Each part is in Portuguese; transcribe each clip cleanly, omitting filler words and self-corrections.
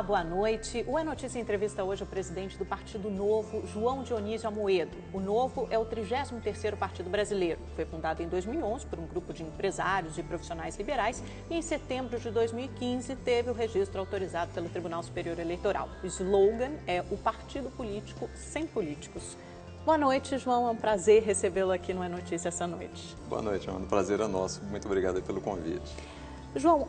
Olá, boa noite. O É Notícia entrevista hoje o presidente do Partido Novo, João Dionísio Amoedo. O Novo é o 33º partido brasileiro. Foi fundado em 2011 por um grupo de empresários e profissionais liberais e em setembro de 2015 teve o registro autorizado pelo Tribunal Superior Eleitoral. O slogan é o partido político sem políticos. Boa noite, João. É um prazer recebê-lo aqui no É Notícia essa noite. Boa noite, Ana. O prazer é nosso. Muito obrigado pelo convite. João,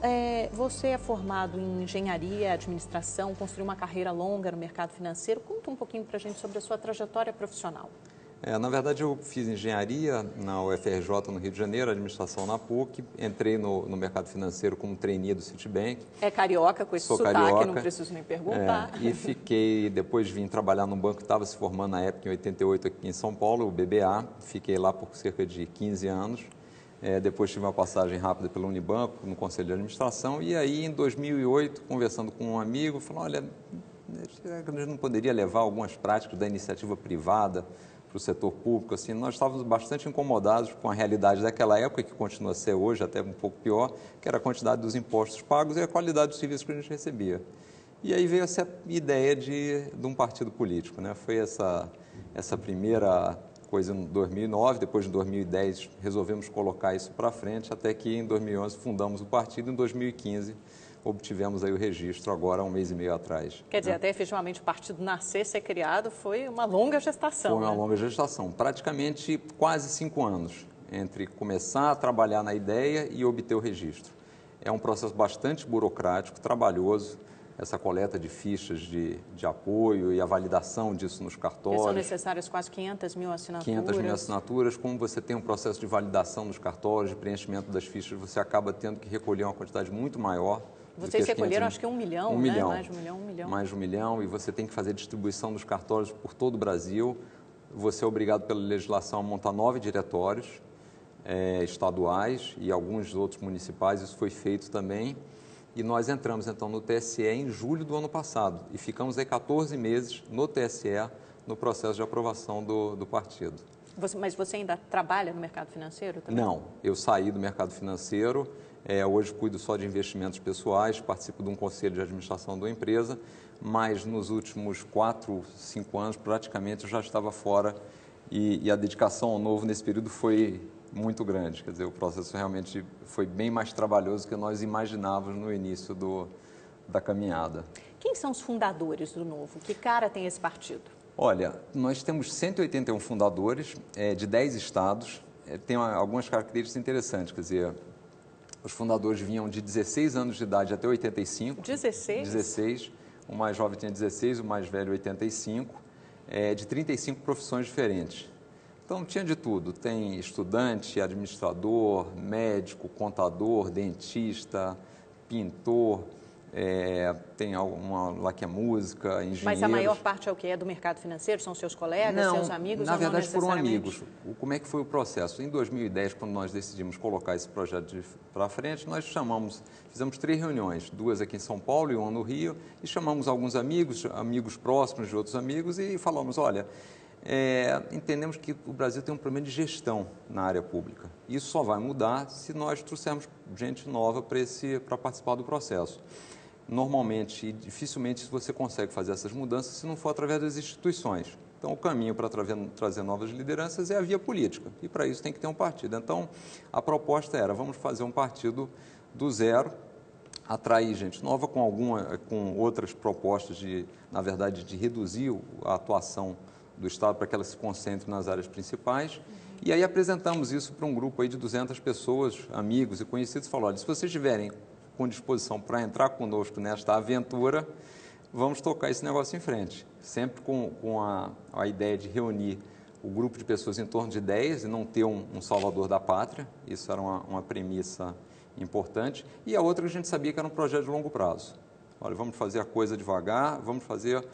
você é formado em engenharia, administração, construiu uma carreira longa no mercado financeiro. Conta um pouquinho para a gente sobre a sua trajetória profissional. Na verdade, eu fiz engenharia na UFRJ, no Rio de Janeiro, administração na PUC. Entrei no mercado financeiro como trainee do Citibank. É carioca, com esse sotaque, carioca, não preciso nem perguntar. E depois vim trabalhar num banco que estava se formando na época, em 88, aqui em São Paulo, o BBA. Fiquei lá por cerca de 15 anos. Depois tive uma passagem rápida pelo Unibanco, no Conselho de Administração, e aí em 2008, conversando com um amigo, falou, olha, a gente não poderia levar algumas práticas da iniciativa privada para o setor público, assim, nós estávamos bastante incomodados com a realidade daquela época, que continua a ser hoje, até um pouco pior, que era a quantidade dos impostos pagos e a qualidade dos serviços que a gente recebia. E aí veio essa ideia de um partido político, né? Foi essa primeira coisa em 2009, depois de 2010 resolvemos colocar isso para frente, até que em 2011 fundamos o partido, em 2015 obtivemos aí o registro agora, 1 mês e meio atrás. Quer dizer, até efetivamente o partido nascer, ser criado, foi uma longa gestação. Foi uma longa gestação, praticamente quase 5 anos, entre começar a trabalhar na ideia e obter o registro. É um processo bastante burocrático, trabalhoso, essa coleta de fichas de apoio e a validação disso nos cartórios. São necessárias quase 500 mil assinaturas. 500 mil assinaturas. Como você tem um processo de validação nos cartórios, de preenchimento das fichas, você acaba tendo que recolher uma quantidade muito maior. Vocês recolheram, acho que 1 milhão, né? Mais de 1 milhão, 1 milhão. Mais de 1 milhão, e você tem que fazer distribuição dos cartórios por todo o Brasil. Você é obrigado pela legislação a montar 9 diretórios estaduais e alguns outros municipais, isso foi feito também. E nós entramos, então, no TSE em julho do ano passado e ficamos aí 14 meses no TSE no processo de aprovação do partido. Mas você ainda trabalha no mercado financeiro também? Não, eu saí do mercado financeiro, hoje cuido só de investimentos pessoais, participo de um conselho de administração da empresa, mas nos últimos 4, 5 anos, praticamente, eu já estava fora e a dedicação ao Novo nesse período foi muito grande, quer dizer, o processo realmente foi bem mais trabalhoso do que nós imaginávamos no início da caminhada. Quem são os fundadores do Novo? Que cara tem esse partido? Olha, nós temos 181 fundadores de 10 estados, tem algumas características interessantes, quer dizer, os fundadores vinham de 16 anos de idade até 85. 16? 16, o mais jovem tinha 16, o mais velho 85, de 35 profissões diferentes. Então, tinha de tudo, tem estudante, administrador, médico, contador, dentista, pintor, tem uma lá que é música, engenheiro. Mas a maior parte é o que? É do mercado financeiro? São seus colegas, seus amigos? Na verdade, foram amigos. Como é que foi o processo? Em 2010, quando nós decidimos colocar esse projeto para frente, nós fizemos 3 reuniões, 2 aqui em São Paulo e 1 no Rio, e chamamos alguns amigos próximos de outros amigos e falamos, olha, entendemos que o Brasil tem um problema de gestão na área pública. Isso só vai mudar se nós trouxermos gente nova para participar do processo. Normalmente e dificilmente você consegue fazer essas mudanças se não for através das instituições. Então, o caminho para trazer novas lideranças é a via política, e para isso tem que ter um partido. Então, a proposta era, vamos fazer um partido do zero, atrair gente nova com outras propostas na verdade, de reduzir a atuação do Estado para que ela se concentre nas áreas principais. E aí apresentamos isso para um grupo aí de 200 pessoas, amigos e conhecidos, e falou, olha, se vocês estiverem com disposição para entrar conosco nesta aventura, vamos tocar esse negócio em frente. Sempre com a ideia de reunir o grupo de pessoas em torno de 10 e não ter um salvador da pátria, isso era uma premissa importante. E a outra que a gente sabia que era um projeto de longo prazo. Olha, vamos fazer a coisa devagar, vamos fazer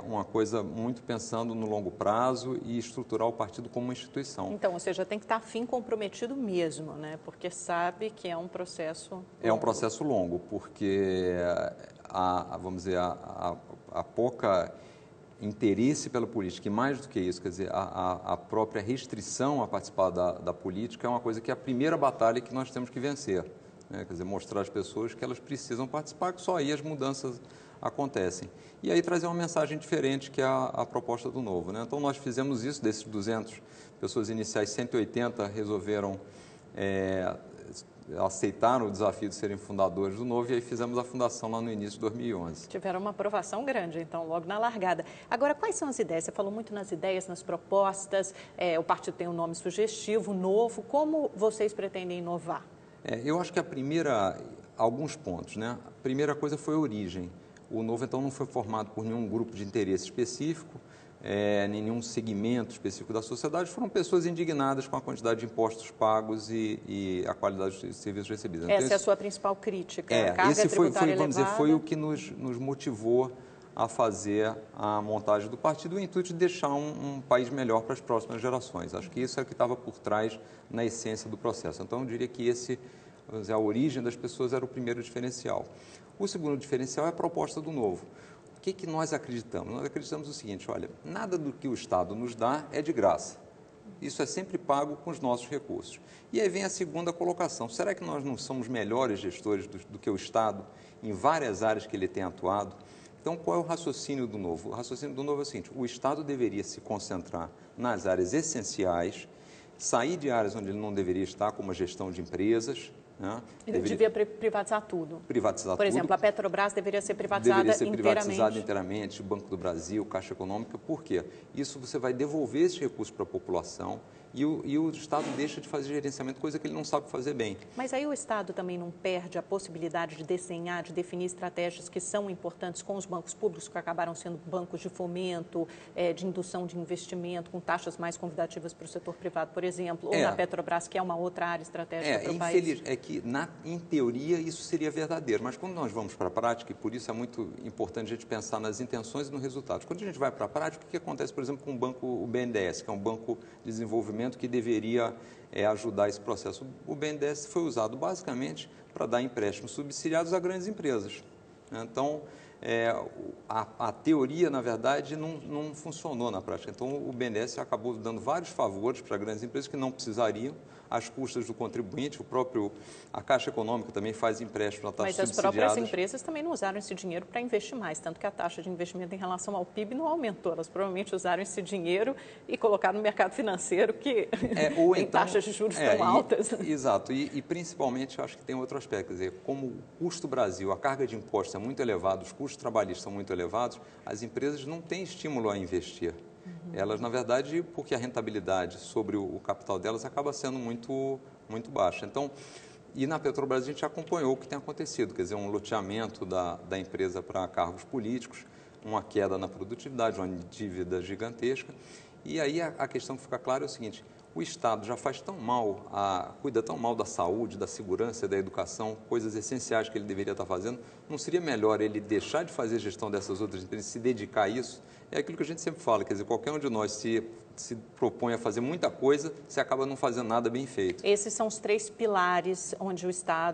uma coisa muito pensando no longo prazo e estruturar o partido como uma instituição. Então, ou seja, tem que estar afim, comprometido mesmo, né? Porque sabe que é um processo longo. É um processo longo, porque vamos dizer, a pouca interesse pela política, e mais do que isso, quer dizer, a própria restrição a participar da política é uma coisa que é a primeira batalha que nós temos que vencer. Quer dizer, mostrar às pessoas que elas precisam participar, que só aí as mudanças acontecem. E aí trazer uma mensagem diferente, que é a proposta do Novo, né? Então, nós fizemos isso, desses 200 pessoas iniciais, 180 resolveram aceitaram o desafio de serem fundadores do Novo, e aí fizemos a fundação lá no início de 2011. Tiveram uma aprovação grande, então, logo na largada. Agora, quais são as ideias? Você falou muito nas ideias, nas propostas, o partido tem um nome sugestivo, Novo. Como vocês pretendem inovar? Eu acho que alguns pontos, né? A primeira coisa foi a origem. O Novo, então, não foi formado por nenhum grupo de interesse específico, nenhum segmento específico da sociedade. Foram pessoas indignadas com a quantidade de impostos pagos e a qualidade dos serviços recebidos. Essa é a sua principal crítica, a carga esse tributária vamos dizer, elevada. foi o que nos motivou a fazer a montagem do partido, o intuito de deixar um país melhor para as próximas gerações. Acho que isso é o que estava por trás na essência do processo. Então, eu diria que vamos dizer, a origem das pessoas era o primeiro diferencial. O segundo diferencial é a proposta do Novo. O que nós acreditamos? Nós acreditamos o seguinte: olha, nada do que o Estado nos dá é de graça. Isso é sempre pago com os nossos recursos. E aí vem a segunda colocação: será que nós não somos melhores gestores do que o Estado em várias áreas que ele tem atuado? Então, qual é o raciocínio do Novo? O raciocínio do Novo é o seguinte: o Estado deveria se concentrar nas áreas essenciais, sair de áreas onde ele não deveria estar, como a gestão de empresas. Ele devia privatizar tudo. Privatizar Por exemplo, tudo. a Petrobras deveria ser privatizada inteiramente. Deveria ser privatizada inteiramente, o Banco do Brasil, Caixa Econômica. Por quê? Isso você vai devolver esse recurso para a população e o Estado deixa de fazer gerenciamento, coisa que ele não sabe fazer bem. Mas aí o Estado também não perde a possibilidade de desenhar, de definir estratégias que são importantes com os bancos públicos, que acabaram sendo bancos de fomento, de indução de investimento, com taxas mais convidativas para o setor privado, por exemplo, ou na Petrobras, que é uma outra área estratégica para o país? Em teoria, isso seria verdadeiro, mas quando nós vamos para a prática, e por isso é muito importante a gente pensar nas intenções e nos resultados. Quando a gente vai para a prática, o que acontece, por exemplo, com o BNDES, que é um banco de desenvolvimento que deveria ajudar esse processo? O BNDES foi usado basicamente para dar empréstimos subsidiados a grandes empresas. Então, a teoria, na verdade, não funcionou na prática. Então, o BNDES acabou dando vários favores para grandes empresas que não precisariam, às custas do contribuinte. A Caixa Econômica também faz empréstimo a taxas subsidiadas. Mas as próprias empresas também não usaram esse dinheiro para investir mais, tanto que a taxa de investimento em relação ao PIB não aumentou. Elas provavelmente usaram esse dinheiro e colocaram no mercado financeiro, que tem taxas de juros tão altas. Exato. E principalmente, acho que tem outro aspecto. Quer dizer, como o custo Brasil, a carga de impostos é muito elevada, os custos trabalhistas são muito elevados, as empresas não têm estímulo a investir. Elas, na verdade, porque a rentabilidade sobre o capital delas acaba sendo muito baixa. Então, e na Petrobras a gente acompanhou o que tem acontecido, quer dizer, um loteamento da empresa para cargos políticos, uma queda na produtividade, uma dívida gigantesca. E aí a questão que fica clara é o seguinte: o Estado já faz tão mal, cuida tão mal da saúde, da segurança, da educação, coisas essenciais que ele deveria estar fazendo. Não seria melhor ele deixar de fazer gestão dessas outras empresas, se dedicar a isso? É aquilo que a gente sempre fala, quer dizer, qualquer um de nós se propõe a fazer muita coisa, você acaba não fazendo nada bem feito. Esses são os 3 pilares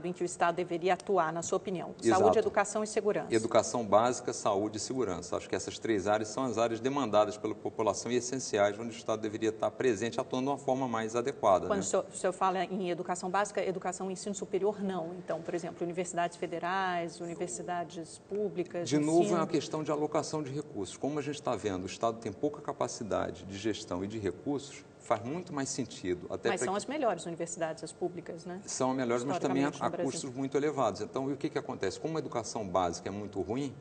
em que o Estado deveria atuar, na sua opinião. Exato. Saúde, educação e segurança. Educação básica, saúde e segurança. Acho que essas 3 áreas são as áreas demandadas pela população e essenciais, onde o Estado deveria estar presente, atuando de uma forma mais adequada. Quando o senhor fala em educação básica, educação e ensino superior, não. Então, por exemplo, universidades federais, universidades públicas. De novo, é uma questão de alocação de recursos. Como a gente está vendo, o Estado tem pouca capacidade de gestão e de recursos, faz muito mais sentido. Mas são as melhores universidades, as públicas, né? São as melhores, mas também há custos muito elevados. Então, e o que acontece? Como a educação básica é muito ruim,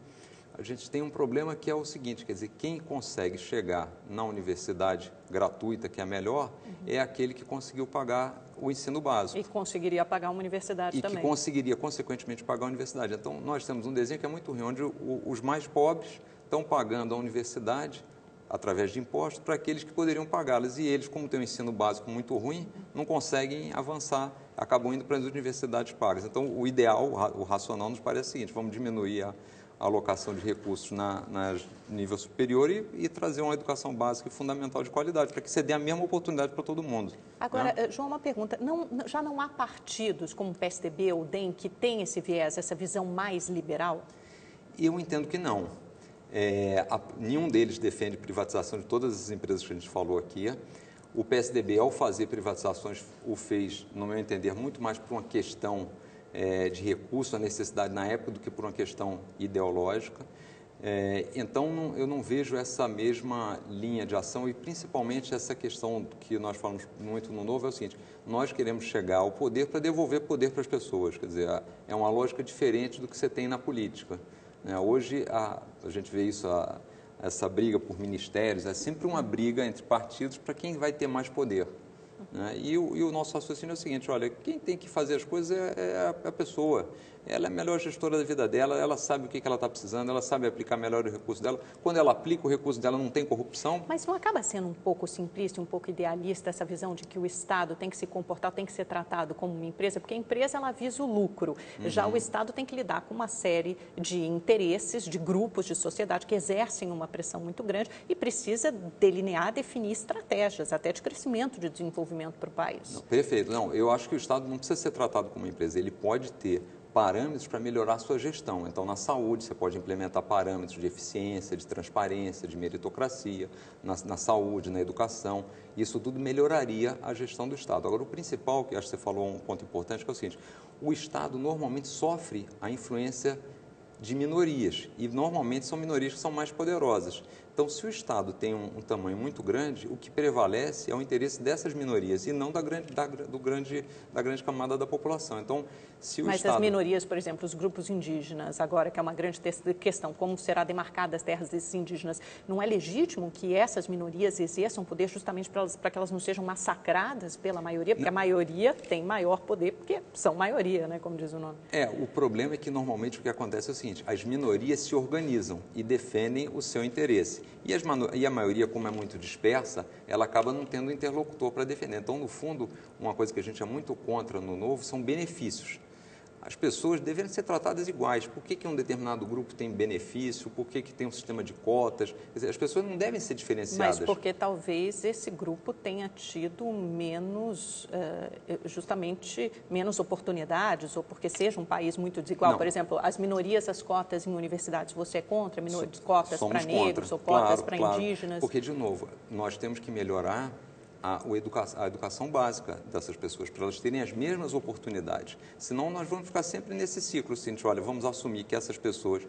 a gente tem um problema que é o seguinte, quer dizer, quem consegue chegar na universidade gratuita, que é a melhor, é aquele que conseguiu pagar o ensino básico. E conseguiria pagar uma universidade também. E que conseguiria, consequentemente, pagar a universidade. Então, nós temos um desenho que é muito ruim, onde os mais pobres estão pagando a universidade através de impostos para aqueles que poderiam pagá-las. E eles, como têm um ensino básico muito ruim, não conseguem avançar, acabam indo para as universidades pagas. Então, o ideal, o racional nos parece o seguinte: vamos diminuir a alocação de recursos na nível superior e trazer uma educação básica e fundamental de qualidade, para que você dê a mesma oportunidade para todo mundo. Agora, né? João, uma pergunta. Já não há partidos como o PSDB ou o DEM que têm esse viés, essa visão mais liberal? Eu entendo que não. Nenhum deles defende privatização de todas as empresas que a gente falou aqui. O PSDB, ao fazer privatizações, o fez, no meu entender, muito mais por uma questão de recurso, a necessidade na época, do que por uma questão ideológica. Então, eu não vejo essa mesma linha de ação e, principalmente, essa questão que nós falamos muito no Novo é o seguinte: nós queremos chegar ao poder para devolver poder para as pessoas. Quer dizer, é uma lógica diferente do que você tem na política, né? Hoje, a gente vê isso, essa briga por ministérios, é sempre uma briga entre partidos para quem vai ter mais poder, né? E o nosso raciocínio é o seguinte: olha, quem tem que fazer as coisas é a pessoa. Ela é a melhor gestora da vida dela, ela sabe o que ela está precisando, ela sabe aplicar melhor o recurso dela. Quando ela aplica o recurso dela, não tem corrupção. Mas não acaba sendo um pouco simplista, um pouco idealista essa visão de que o Estado tem que se comportar, tem que ser tratado como uma empresa? Porque a empresa, ela visa o lucro. Já o Estado tem que lidar com uma série de interesses, de grupos de sociedade que exercem uma pressão muito grande e precisa delinear, definir estratégias, até de crescimento, de desenvolvimento para o país. Não, perfeito. Não, eu acho que o Estado não precisa ser tratado como uma empresa, ele pode ter parâmetros para melhorar a sua gestão. Então, na saúde, você pode implementar parâmetros de eficiência, de transparência, de meritocracia, na saúde, na educação. Isso tudo melhoraria a gestão do Estado. Agora, o principal, que acho que você falou um ponto importante, que é o seguinte: o Estado normalmente sofre a influência de minorias, e normalmente são minorias que são mais poderosas. Então, se o Estado tem um tamanho muito grande, o que prevalece é o interesse dessas minorias e não da grande camada da população. Então, se o Mas Estado... as minorias, por exemplo, os grupos indígenas, agora que é uma grande questão, como será demarcada as terras desses indígenas, não é legítimo que essas minorias exerçam poder justamente para que elas não sejam massacradas pela maioria? Porque a maioria tem maior poder, porque são maioria, né, como diz o nome. O problema é que normalmente o que acontece é o seguinte: as minorias se organizam e defendem o seu interesse. E a maioria, como é muito dispersa, ela acaba não tendo interlocutor para defender. Então, no fundo, uma coisa que a gente é muito contra no Novo são benefícios. As pessoas devem ser tratadas iguais. Por que um determinado grupo tem benefício? Por que tem um sistema de cotas? Quer dizer, as pessoas não devem ser diferenciadas. Mas porque talvez esse grupo tenha tido justamente menos oportunidades, ou porque seja um país muito desigual. Não. Por exemplo, as minorias, as cotas em universidades, você é contra? Cotas para Somos negros contra. ou cotas Claro, para claro. indígenas? Porque, de novo, nós temos que melhorar a educação básica dessas pessoas, para elas terem as mesmas oportunidades. Senão, nós vamos ficar sempre nesse ciclo, assim, olha, vamos assumir que essas pessoas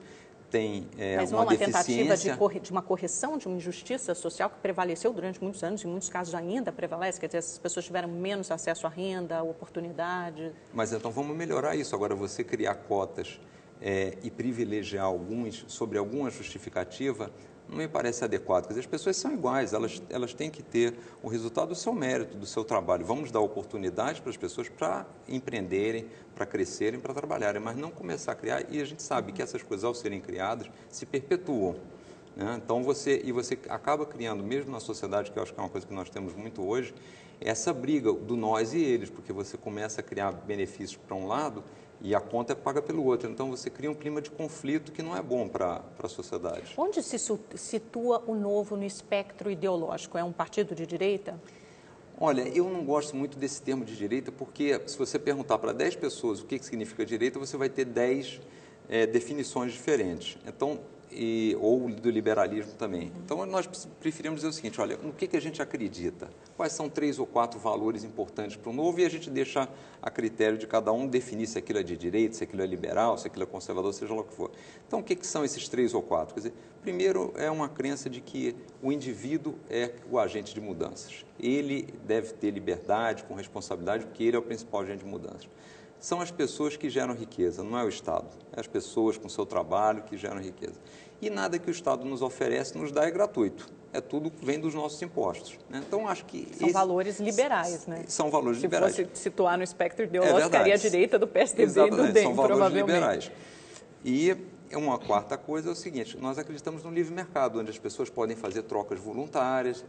têm Mas não é uma tentativa deficiência... de uma correção de uma injustiça social que prevaleceu durante muitos anos, em muitos casos ainda prevalece, quer dizer, essas pessoas tiveram menos acesso à renda, à oportunidade. Mas então vamos melhorar isso. Agora, você criar cotas e privilegiar alguns sobre alguma justificativa não me parece adequado. Quer dizer, as pessoas são iguais, elas têm que ter o resultado do seu mérito, do seu trabalho. Vamos dar oportunidade para as pessoas para empreenderem, para crescerem, para trabalharem, mas não começar a criar. E a gente sabe que essas coisas, ao serem criadas, se perpetuam, né? Então, você acaba criando, mesmo na sociedade, que eu acho que é uma coisa que nós temos muito hoje, essa briga do nós e eles, porque você começa a criar benefícios para um lado e a conta é paga pelo outro. Então, você cria um clima de conflito que não é bom para a sociedade. Onde se situa o Novo no espectro ideológico? É um partido de direita? Olha, eu não gosto muito desse termo de direita, porque se você perguntar para 10 pessoas o que significa direita, você vai ter 10 definições diferentes. Então, ou do liberalismo também. Então, nós preferimos dizer o seguinte: olha, no que a gente acredita? Quais são 3 ou 4 valores importantes para o Novo, e a gente deixa a critério de cada um definir se aquilo é de direita, se aquilo é liberal, se aquilo é conservador, seja lá o que for. Então, o que são esses 3 ou 4? Quer dizer, primeiro, é uma crença de que o indivíduo é o agente de mudanças. Ele deve ter liberdade, com responsabilidade, porque ele é o principal agente de mudanças. São as pessoas que geram riqueza, não é o Estado. É as pessoas com seu trabalho que geram riqueza. E nada que o Estado nos oferece, nos dá é gratuito. É tudo que vem dos nossos impostos, né? Então, acho que... São valores liberais, né? São valores liberais. Se fosse situar no espectro ideológico, ficaria a direita do PSDB e do DEM, são valores provavelmente. liberais. E uma quarta coisa é o seguinte: nós acreditamos no livre mercado, onde as pessoas podem fazer trocas voluntárias.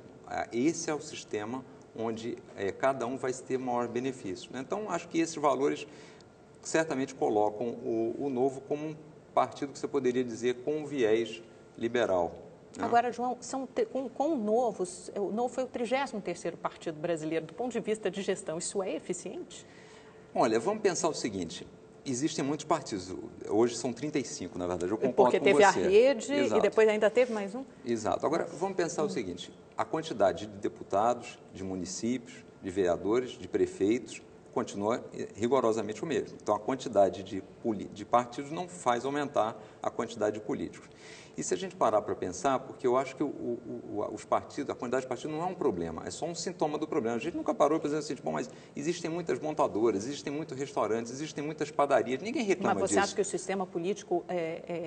Esse é o sistema onde cada um vai ter maior benefício, né? Então, acho que esses valores certamente colocam o Novo como um partido que você poderia dizer com um viés liberal, né? Agora, João, com o Novo foi o 33º partido brasileiro. Do ponto de vista de gestão, isso é eficiente? Olha, vamos pensar o seguinte: existem muitos partidos, hoje são 35, na verdade, eu concordo Porque com teve você. a Rede. Exato. E depois ainda teve mais um? Exato. Agora, vamos pensar o seguinte: a quantidade de deputados, de municípios, de vereadores, de prefeitos, continua rigorosamente o mesmo. Então, a quantidade de partidos não faz aumentar a quantidade de políticos. E se a gente parar para pensar, porque eu acho que os partidos, a quantidade de partidos não é um problema, é só um sintoma do problema. A gente nunca parou para dizer assim, bom, mas existem muitas montadoras, existem muitos restaurantes, existem muitas padarias, ninguém reclama disso. Mas você acha que o sistema político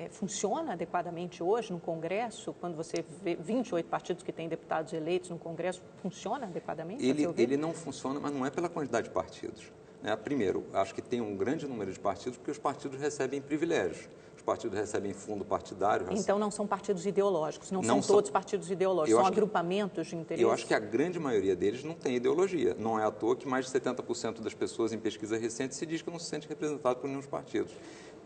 funciona adequadamente hoje no Congresso? Quando você vê 28 partidos que têm deputados eleitos no Congresso, funciona adequadamente? Ele não funciona, mas não é pela quantidade de partidos. Né? Primeiro, acho que tem um grande número de partidos porque os partidos recebem privilégios. Os partidos recebem fundo partidário. Então, não são partidos ideológicos, não são todos partidos ideológicos, são agrupamentos de interesse? Eu acho que a grande maioria deles não tem ideologia. Não é à toa que mais de 70% das pessoas em pesquisa recente se diz que não se sente representado por nenhum dos partidos.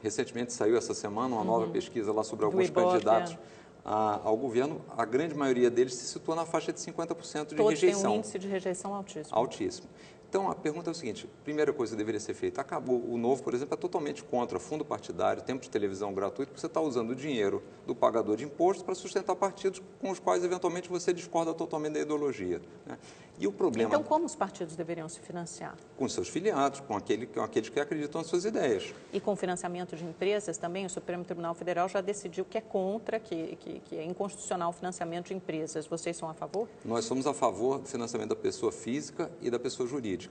Recentemente saiu essa semana uma nova pesquisa lá sobre alguns candidatos ao governo. A grande maioria deles se situa na faixa de 50% de rejeição. Todos têm um índice de rejeição altíssimo. Altíssimo. Então, a pergunta é o seguinte, primeira coisa que deveria ser feita, acabou, o Novo, por exemplo, é totalmente contra fundo partidário, tempo de televisão gratuito, porque você está usando o dinheiro do pagador de imposto para sustentar partidos com os quais, eventualmente, você discorda totalmente da ideologia. Né? E o problema... Então, como os partidos deveriam se financiar? Com seus filiados, com aqueles que acreditam nas suas ideias. E com financiamento de empresas também, o Supremo Tribunal Federal já decidiu que é contra, que é inconstitucional o financiamento de empresas. Vocês são a favor? Nós somos a favor do financiamento da pessoa física e da pessoa jurídica.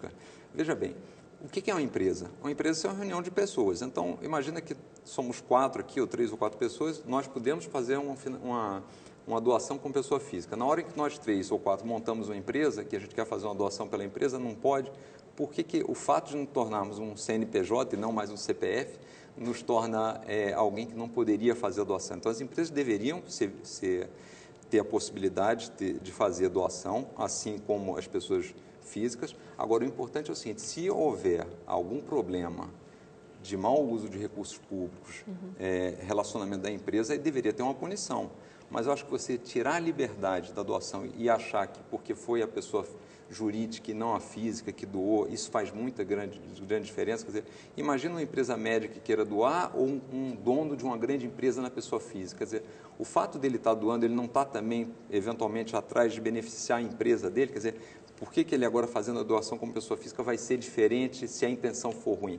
Veja bem, o que é uma empresa? Uma empresa é uma reunião de pessoas. Então, imagina que somos 4 aqui, ou 3 ou 4 pessoas, nós podemos fazer uma doação com pessoa física. Na hora em que nós 3 ou 4 montamos uma empresa, que a gente quer fazer uma doação pela empresa, não pode, porque o fato de nos tornarmos um CNPJ e não mais um CPF, nos torna alguém que não poderia fazer a doação. Então, as empresas deveriam ter a possibilidade de fazer a doação, assim como as pessoas físicas. Agora, o importante é o seguinte, se houver algum problema de mau uso de recursos públicos, relacionamento da empresa, aí deveria ter uma punição. Mas eu acho que você tirar a liberdade da doação e achar que porque foi a pessoa jurídica e não a física que doou, isso faz muita grande diferença. Quer dizer, imagina uma empresa média que queira doar ou um dono de uma grande empresa na pessoa física. Quer dizer, o fato dele estar doando, ele não está também, eventualmente, atrás de beneficiar a empresa dele? Quer dizer, por que ele agora fazendo a doação como pessoa física vai ser diferente se a intenção for ruim?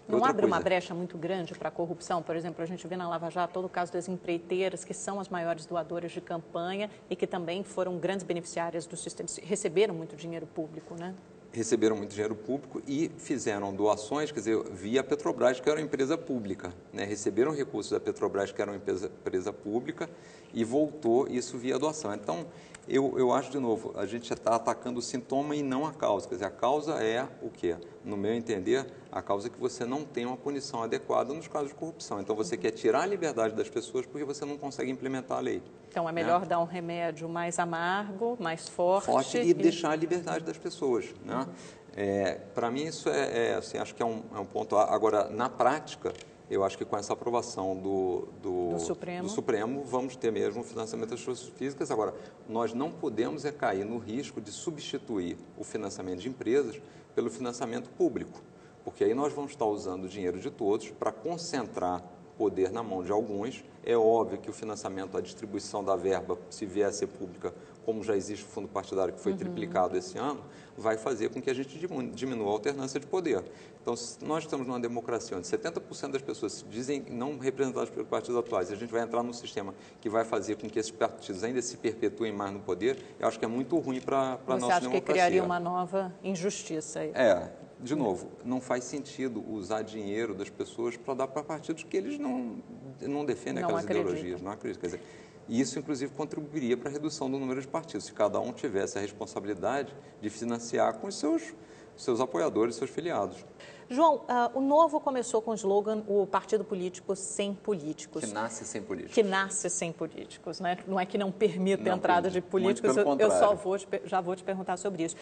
Não abre uma brecha muito grande para a corrupção? Por exemplo, a gente vê na Lava Jato todo o caso das empreiteiras, que são as maiores doadoras de campanha e que também foram grandes beneficiárias do sistema, receberam muito dinheiro público, né? Receberam muito dinheiro público e fizeram doações, quer dizer, via Petrobras, que era uma empresa pública. Né? Receberam recursos da Petrobras, que era uma empresa pública, e voltou isso via doação. Então, eu acho, de novo, a gente está atacando o sintoma e não a causa. Quer dizer, a causa é o quê? No meu entender, a causa é que você não tem uma punição adequada nos casos de corrupção. Então, você quer tirar a liberdade das pessoas porque você não consegue implementar a lei. Então, é melhor dar um remédio mais amargo, mais forte e deixar a liberdade das pessoas. Né? Para mim, isso assim, acho que é um ponto. Agora, na prática, eu acho que com essa aprovação do Supremo, vamos ter mesmo o financiamento das pessoas físicas. Agora, nós não podemos cair no risco de substituir o financiamento de empresas pelo financiamento público, porque aí nós vamos estar usando o dinheiro de todos para concentrar poder na mão de alguns. É óbvio que o financiamento, a distribuição da verba, se vier a ser pública, como já existe o fundo partidário que foi triplicado esse ano, vai fazer com que a gente diminua a alternância de poder. Então, se nós estamos numa democracia onde 70% das pessoas se dizem não representadas pelos partidos atuais, e a gente vai entrar num sistema que vai fazer com que esses partidos ainda se perpetuem mais no poder, eu acho que é muito ruim para a nossa democracia. Você acha que criaria uma nova injustiça aí? De novo, não faz sentido usar dinheiro das pessoas para dar para partidos que eles não defendem aquelas ideologias, não acreditam. Quer dizer, isso, inclusive, contribuiria para a redução do número de partidos, se cada um tivesse a responsabilidade de financiar com os seus apoiadores, seus filiados. João, o Novo começou com o slogan "o partido político sem políticos". Que nasce sem políticos. Que nasce sem políticos, né? Não é que não permita a entrada de políticos, eu já vou te perguntar sobre isso.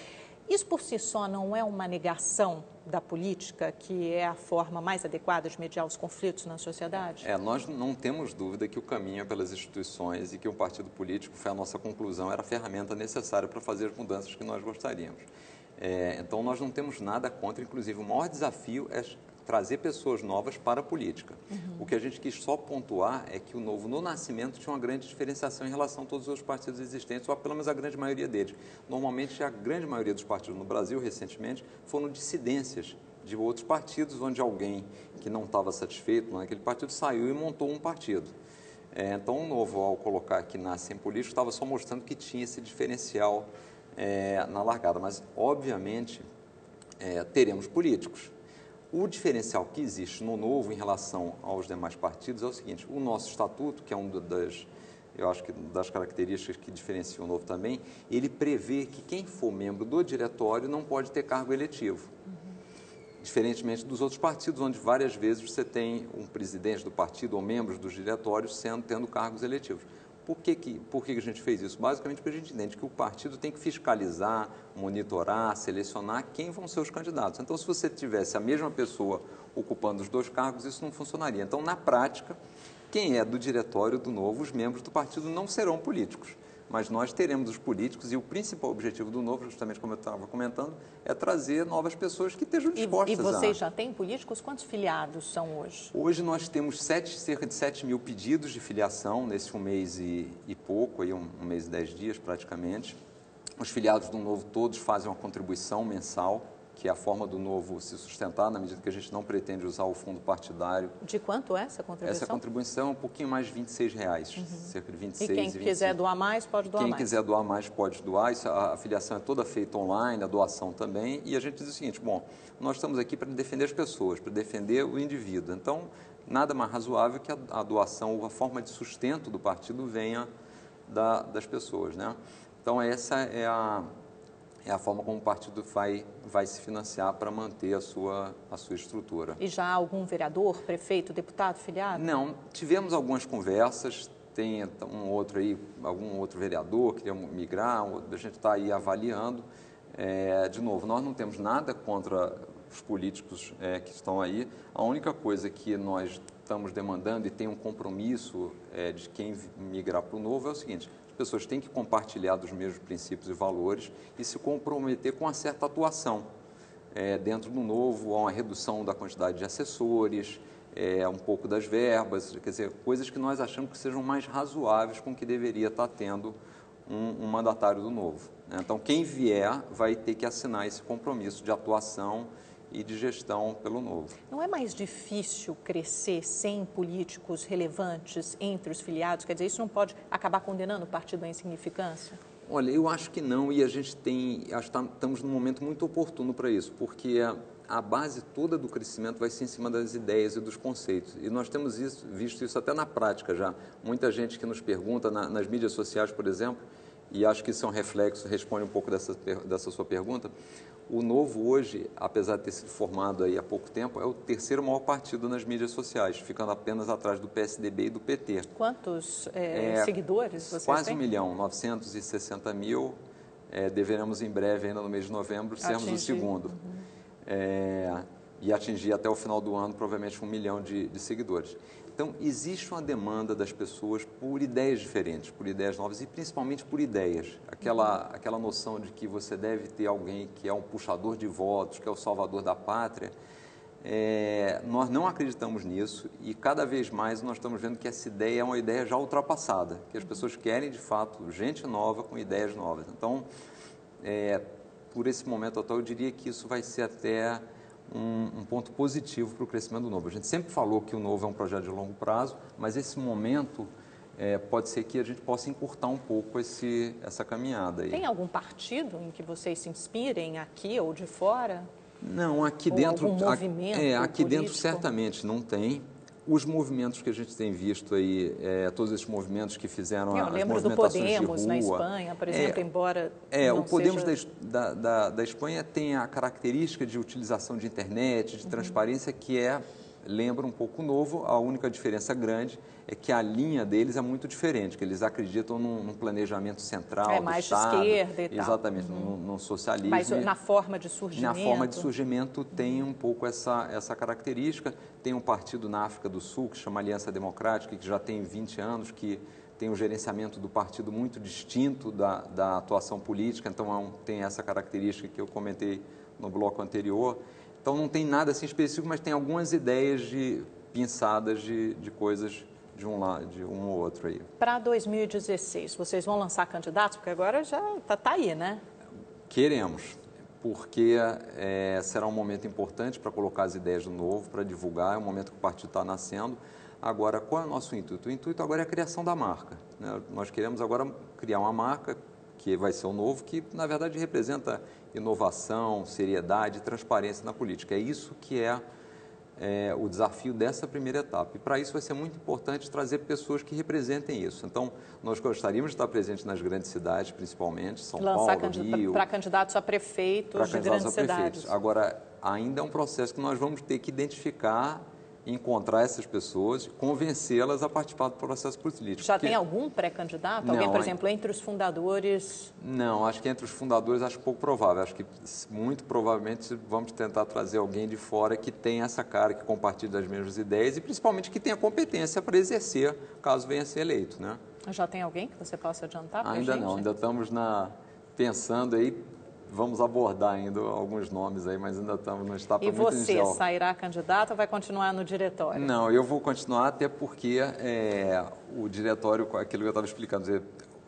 Isso por si só não é uma negação da política, que é a forma mais adequada de mediar os conflitos na sociedade? Nós não temos dúvida que o caminho é pelas instituições e que o partido político, foi a nossa conclusão, era a ferramenta necessária para fazer as mudanças que nós gostaríamos. Então, nós não temos nada contra, inclusive, o maior desafio é trazer pessoas novas para a política. O que a gente quis só pontuar é que o Novo, no nascimento, tinha uma grande diferenciação em relação a todos os outros partidos existentes, ou pelo menos a grande maioria deles. Normalmente, a grande maioria dos partidos no Brasil, recentemente, foram dissidências de outros partidos, onde alguém que não estava satisfeito naquele partido saiu e montou um partido. Então, o Novo, ao colocar que nasce em político, estava só mostrando que tinha esse diferencial na largada. Mas, obviamente, teremos políticos. O diferencial que existe no Novo em relação aos demais partidos é o seguinte: o nosso estatuto, que é uma das características que diferencia o Novo também, ele prevê que quem for membro do diretório não pode ter cargo eletivo. Diferentemente dos outros partidos, onde várias vezes você tem um presidente do partido ou membros dos diretórios tendo cargos eletivos. Por que a gente fez isso? Basicamente porque a gente entende que o partido tem que fiscalizar, monitorar, selecionar quem vão ser os candidatos. Então, se você tivesse a mesma pessoa ocupando os dois cargos, isso não funcionaria. Então, na prática, quem é do diretório do Novo, os membros do partido não serão políticos. Mas nós teremos os políticos e o principal objetivo do Novo, justamente como eu estava comentando, é trazer novas pessoas que estejam dispostas E vocês já têm políticos? Quantos filiados são hoje? Hoje nós temos cerca de 7 mil pedidos de filiação nesse um mês e pouco, aí um mês e 10 dias praticamente. Os filiados do Novo todos fazem uma contribuição mensal, que é a forma do Novo se sustentar, na medida que a gente não pretende usar o fundo partidário. De quanto é essa contribuição? Essa contribuição é um pouquinho mais de R$26, cerca de 26 e quem quiser doar mais, pode doar mais? Quem quiser doar mais, pode doar. A filiação é toda feita online, a doação também. E a gente diz o seguinte: bom, nós estamos aqui para defender as pessoas, para defender o indivíduo. Então, nada mais razoável que a doação ou a forma de sustento do partido venha das pessoas, né? Então, essa é a forma como o partido vai se financiar para manter a sua estrutura. E já há algum vereador, prefeito, deputado filiado? Não, tivemos algumas conversas, tem algum outro vereador que queria migrar, a gente está aí avaliando. De novo, nós não temos nada contra os políticos que estão aí. A única coisa que nós estamos demandando e tem um compromisso de quem migrar para o Novo é o seguinte: pessoas têm que compartilhar dos mesmos princípios e valores e se comprometer com uma certa atuação. Dentro do Novo, há uma redução da quantidade de assessores, um pouco das verbas, quer dizer, coisas que nós achamos que sejam mais razoáveis com o que deveria estar tendo um mandatário do Novo. Então, quem vier vai ter que assinar esse compromisso de atuação e de gestão pelo Novo. Não é mais difícil crescer sem políticos relevantes entre os filiados? Quer dizer, isso não pode acabar condenando o partido à insignificância? Olha, eu acho que não, e acho que estamos num momento muito oportuno para isso, porque a base toda do crescimento vai ser em cima das ideias e dos conceitos. E nós temos visto isso até na prática já. Muita gente que nos pergunta nas mídias sociais, por exemplo, e acho que isso é um reflexo, responde um pouco dessa sua pergunta. O Novo hoje, apesar de ter sido formado aí há pouco tempo, é o terceiro maior partido nas mídias sociais, ficando apenas atrás do PSDB e do PT. Quantos seguidores vocês quase têm? 1 milhão, 960 mil. Deveremos em breve, ainda no mês de novembro, sermos o segundo. E atingir até o final do ano, provavelmente, 1 milhão de seguidores. Então, existe uma demanda das pessoas por ideias diferentes, por ideias novas e principalmente por ideias. Aquela noção de que você deve ter alguém que é um puxador de votos, que é o salvador da pátria. Nós não acreditamos nisso e cada vez mais nós estamos vendo que essa ideia é uma ideia já ultrapassada, que as pessoas querem, de fato, gente nova com ideias novas. Então, por esse momento atual, eu diria que isso vai ser até um ponto positivo para o crescimento do Novo. A gente sempre falou que o Novo é um projeto de longo prazo, mas esse momento pode ser que a gente possa encurtar um pouco essa caminhada aí. Tem algum partido em que vocês se inspirem aqui ou de fora? Não, aqui dentro... Algum movimento aqui político? dentro certamente não tem. Os movimentos que a gente tem visto aí, todos esses movimentos que fizeram as movimentações de rua... Eu lembro do Podemos na Espanha, por exemplo, embora não o Podemos seja... da Espanha tem a característica de utilização de internet, de transparência, que lembra um pouco o Novo. A única diferença grande é que a linha deles é muito diferente, que eles acreditam num planejamento central mais do Estado, de esquerda e tal. Exatamente, num socialismo. Mas na forma de surgimento? Na forma de surgimento tem um pouco essa característica. Tem um partido na África do Sul que se chama Aliança Democrática, que já tem 20 anos, que tem um gerenciamento do partido muito distinto da atuação política, então tem essa característica que eu comentei no bloco anterior. Então, não tem nada assim específico, mas tem algumas ideias pinçadas de coisas de um ou outro aí. Para 2016, vocês vão lançar candidatos? Porque agora já está aí, né? Queremos, porque será um momento importante para colocar as ideias do Novo, para divulgar, é um momento que o partido está nascendo. Agora, qual é o nosso intuito? O intuito agora é a criação da marca, né? Nós queremos agora criar uma marca que vai ser o Novo, que na verdade representa inovação, seriedade e transparência na política. É isso que é o desafio dessa primeira etapa. E para isso vai ser muito importante trazer pessoas que representem isso. Então, nós gostaríamos de estar presentes nas grandes cidades, principalmente, São Paulo, Rio. Para candidatos a prefeitos de grandes cidades. Agora, ainda é um processo que nós vamos ter que identificar, encontrar essas pessoas, convencê-las a participar do processo político. Já tem algum pré-candidato? Alguém, por exemplo, entre os fundadores? Não, acho que entre os fundadores acho pouco provável. Acho que muito provavelmente vamos tentar trazer alguém de fora que tenha essa cara, que compartilhe das mesmas ideias e principalmente que tenha competência para exercer, caso venha a ser eleito, né? Já tem alguém que você possa adiantar para a gente? Ainda não, ainda estamos pensando aí. Vamos abordar ainda alguns nomes aí, mas ainda estamos no etapa muito inicial. E você sairá candidato ou vai continuar no diretório? Não, eu vou continuar até porque o diretório, aquilo que eu estava explicando,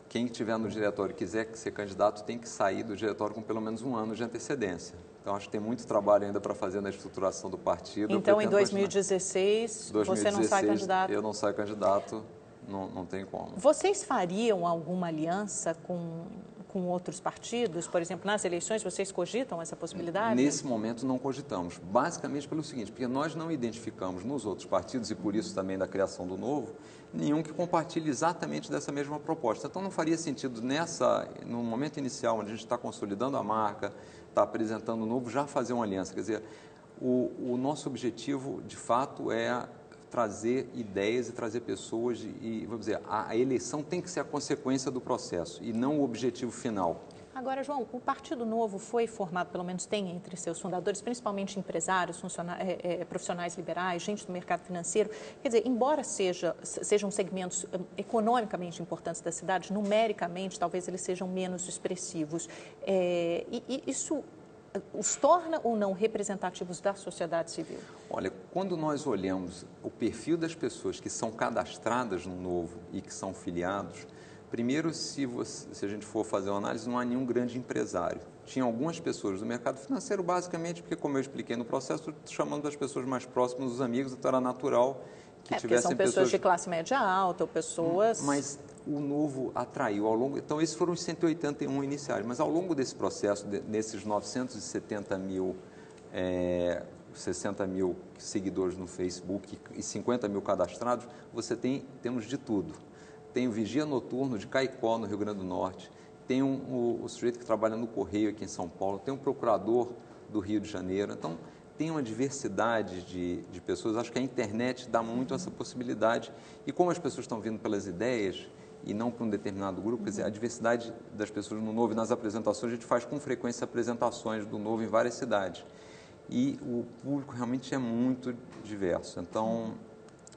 quem estiver no diretório e quiser ser candidato tem que sair do diretório com pelo menos 1 ano de antecedência. Então, acho que tem muito trabalho ainda para fazer na estruturação do partido. Então, em 2016, você não sai candidato? Eu não saio candidato, não tem como. Vocês fariam alguma aliança com outros partidos? Por exemplo, nas eleições, vocês cogitam essa possibilidade? Nesse momento, não cogitamos. Basicamente pelo seguinte, porque nós não identificamos nos outros partidos, e por isso também da criação do Novo, nenhum que compartilhe exatamente dessa mesma proposta. Então, não faria sentido no momento inicial, onde a gente está consolidando a marca, está apresentando o Novo, já fazer uma aliança. Quer dizer, o nosso objetivo, de fato, é trazer ideias e trazer pessoas e vamos dizer, a eleição tem que ser a consequência do processo e não o objetivo final. Agora, João, o Partido Novo foi formado, pelo menos tem entre seus fundadores, principalmente empresários, profissionais liberais, gente do mercado financeiro. Quer dizer, embora sejam segmentos economicamente importantes da cidade, numericamente talvez eles sejam menos expressivos. Isso os torna ou não representativos da sociedade civil? Olha, quando nós olhamos o perfil das pessoas que são cadastradas no Novo e que são filiados, primeiro, se a gente for fazer uma análise, não há nenhum grande empresário. Tinha algumas pessoas do mercado financeiro, basicamente, porque, como eu expliquei no processo, chamando das pessoas mais próximas, os amigos, então era natural que tivessem são pessoas de classe média alta, ou pessoas... Mas o Novo atraiu ao longo... Então, esses foram os 181 iniciais, mas ao longo desse processo, nesses 970 mil, 60 mil seguidores no Facebook e 50 mil cadastrados, temos de tudo. Tem o vigia noturno de Caicó, no Rio Grande do Norte, tem o sujeito que trabalha no Correio aqui em São Paulo, tem um procurador do Rio de Janeiro. Então, tem uma diversidade de pessoas. Acho que a internet dá muito essa possibilidade. E como as pessoas estão vindo pelas ideias e não para um determinado grupo, quer dizer, a diversidade das pessoas no Novo e nas apresentações, a gente faz com frequência apresentações do Novo em várias cidades. E o público realmente é muito diverso. Então,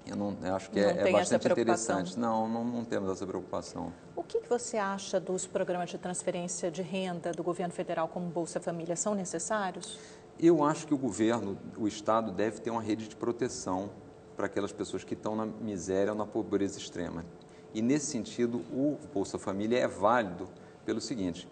eu acho que é bastante interessante. Não temos essa preocupação. O que você acha dos programas de transferência de renda do governo federal como Bolsa Família? São necessários? Eu acho que o Estado deve ter uma rede de proteção para aquelas pessoas que estão na miséria ou na pobreza extrema. E, nesse sentido, o Bolsa Família é válido pelo seguinte,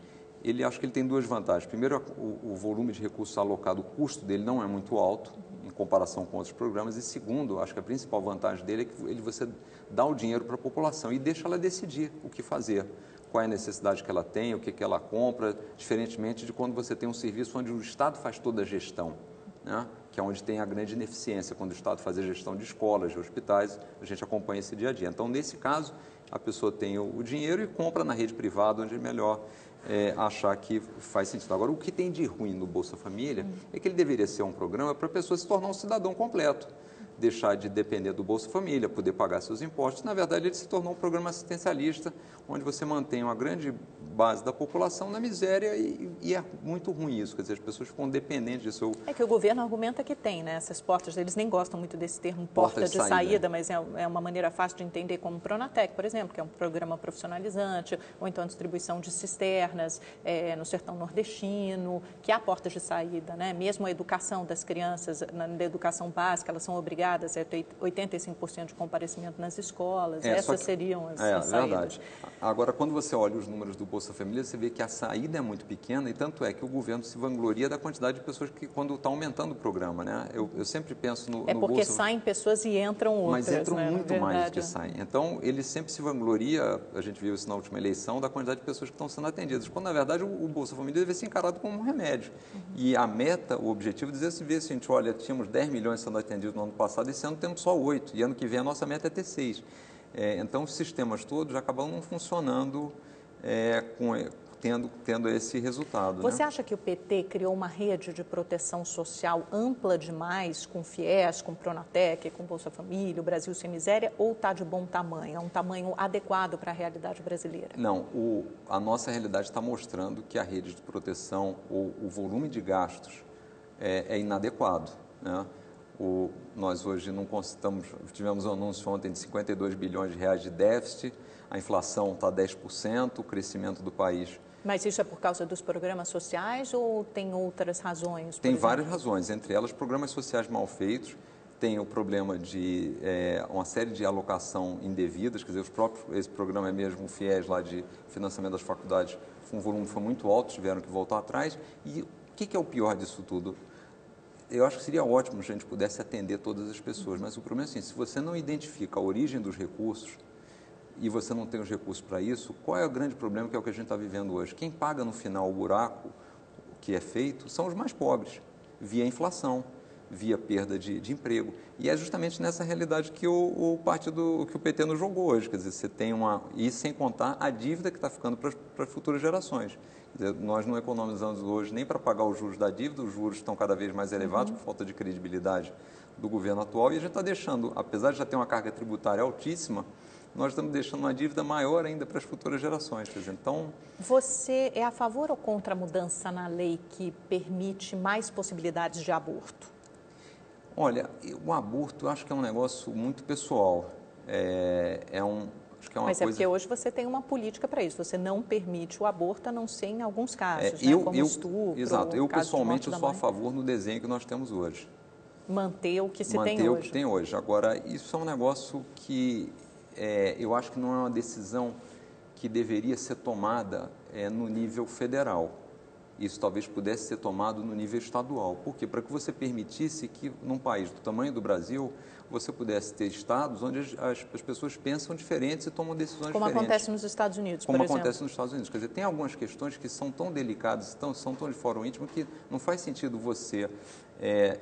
acho que ele tem duas vantagens. Primeiro, o volume de recursos alocado, o custo dele não é muito alto em comparação com outros programas. E, segundo, acho que a principal vantagem dele é que você dá o dinheiro para a população e deixa ela decidir o que fazer, qual é a necessidade que ela tem, o que ela compra, diferentemente de quando você tem um serviço onde o Estado faz toda a gestão, né? Que é onde tem a grande ineficiência. Quando o Estado faz a gestão de escolas, de hospitais, a gente acompanha esse dia a dia. Então, nesse caso, a pessoa tem o dinheiro e compra na rede privada, onde é melhor achar que faz sentido. Agora, o que tem de ruim no Bolsa Família é que ele deveria ser um programa para a pessoa se tornar um cidadão completo, deixar de depender do Bolsa Família, poder pagar seus impostos. Na verdade, ele se tornou um programa assistencialista, onde você mantém uma grande base da população na miséria e é muito ruim isso, quer dizer, as pessoas ficam dependentes disso. É que o governo argumenta que tem, né, essas portas, eles nem gostam muito desse termo porta de saída, mas é uma maneira fácil de entender, como o Pronatec, por exemplo, que é um programa profissionalizante, ou então a distribuição de cisternas no sertão nordestino, que há portas de saída, né? Mesmo a educação das crianças, na educação básica, elas são obrigadas a ter 85% de comparecimento nas escolas, essas seriam as saídas. Verdade. Agora, quando você olha os números do Bolsa Família, você vê que a saída é muito pequena e tanto é que o governo se vangloria da quantidade de pessoas que, quando está aumentando o programa, né? Eu sempre penso no porque Bolsa... saem pessoas e entram outras, mas entram muito mais do que verdade. saem. Então, ele sempre se vangloria, a gente viu isso na última eleição, da quantidade de pessoas que estão sendo atendidas, quando, na verdade, o Bolsa Família deve ser encarado como um remédio. E a meta, o objetivo, é dizer assim, olha, tínhamos 10 milhões sendo atendidos no ano passado, esse ano temos só 8, e ano que vem a nossa meta é ter 6. Então, os sistemas todos acabam não funcionando tendo esse resultado. Você acha que o PT criou uma rede de proteção social ampla demais, com FIES, com Pronatec, com Bolsa Família, o Brasil Sem Miséria, ou está de bom tamanho? É um tamanho adequado para a realidade brasileira? Não, a nossa realidade está mostrando que a rede de proteção, ou o volume de gastos, é inadequado, né? Nós hoje tivemos um anúncio ontem de 52 bilhões de reais de déficit, a inflação está 10%, o crescimento do país... Mas isso é por causa dos programas sociais ou tem outras razões? Tem várias razões, entre elas programas sociais mal feitos, tem o problema de uma série de alocação indevidas, quer dizer, esse programa é mesmo o FIES lá de financiamento das faculdades, um volume foi muito alto, tiveram que voltar atrás. E o que é o pior disso tudo? Eu acho que seria ótimo se a gente pudesse atender todas as pessoas, mas o problema é assim, se você não identifica a origem dos recursos e você não tem os recursos para isso, qual é o grande problema que é o que a gente está vivendo hoje? Quem paga no final o buraco que é feito são os mais pobres, via inflação, via perda de emprego. E é justamente nessa realidade que o PT nos jogou hoje, quer dizer, você tem e sem contar a dívida que está ficando para as futuras gerações. Nós não economizamos hoje nem para pagar os juros da dívida, os juros estão cada vez mais elevados por falta de credibilidade do governo atual e a gente está deixando, apesar de já ter uma carga tributária altíssima, nós estamos deixando uma dívida maior ainda para as futuras gerações. Quer dizer, então... Você é a favor ou contra a mudança na lei que permite mais possibilidades de aborto? Olha, o aborto eu acho que é um negócio muito pessoal. Mas é porque hoje você tem uma política para isso. Você não permite o aborto, a não ser em alguns casos, como estupro. Exato. Eu, pessoalmente, sou a favor no desenho que nós temos hoje. Manter o que se tem hoje. Manter o que tem hoje. Agora, isso é um negócio que eu acho que não é uma decisão que deveria ser tomada no nível federal. Isso talvez pudesse ser tomado no nível estadual. Por quê? Para que você permitisse que, num país do tamanho do Brasil, você pudesse ter estados onde as pessoas pensam diferentes e tomam decisões diferentes. Como acontece nos Estados Unidos, por exemplo. Como acontece nos Estados Unidos. Quer dizer, tem algumas questões que são tão delicadas, são tão de fórum íntimo, que não faz sentido você,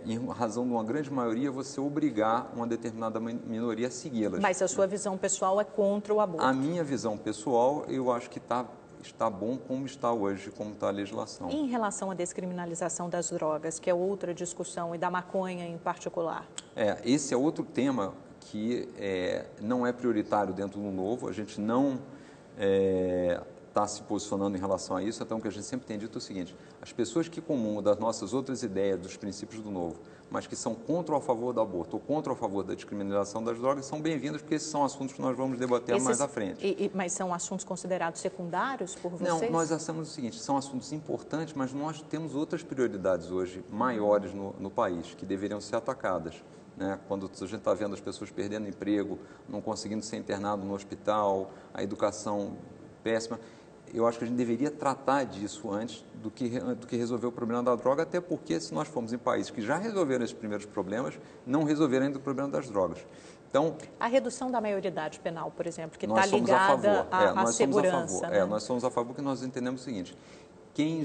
em razão de uma grande maioria, você obrigar uma determinada minoria a segui-las. Mas a sua visão pessoal é contra o aborto? A minha visão pessoal, eu acho que está bom como está hoje, como está a legislação. E em relação à descriminalização das drogas, que é outra discussão, e da maconha em particular? Esse é outro tema que não é prioritário dentro do Novo, a gente não está se posicionando em relação a isso, então o que a gente sempre tem dito é o seguinte, as pessoas que comungam das nossas outras ideias, dos princípios do Novo, mas que são contra ou a favor do aborto ou contra ou a favor da descriminalização das drogas, são bem-vindas, porque esses são assuntos que nós vamos debater mais à frente. Mas são assuntos considerados secundários por vocês? Não, nós achamos o seguinte, são assuntos importantes, mas nós temos outras prioridades hoje, maiores no país, que deveriam ser atacadas. Né? Quando a gente está vendo as pessoas perdendo emprego, não conseguindo ser internado no hospital, a educação péssima, eu acho que a gente deveria tratar disso antes do que resolver o problema da droga, até porque se nós formos em países que já resolveram esses primeiros problemas, não resolveram ainda o problema das drogas. Então, a redução da maioridade penal, por exemplo, que está ligada à segurança. Né? Nós somos a favor porque nós entendemos o seguinte, quem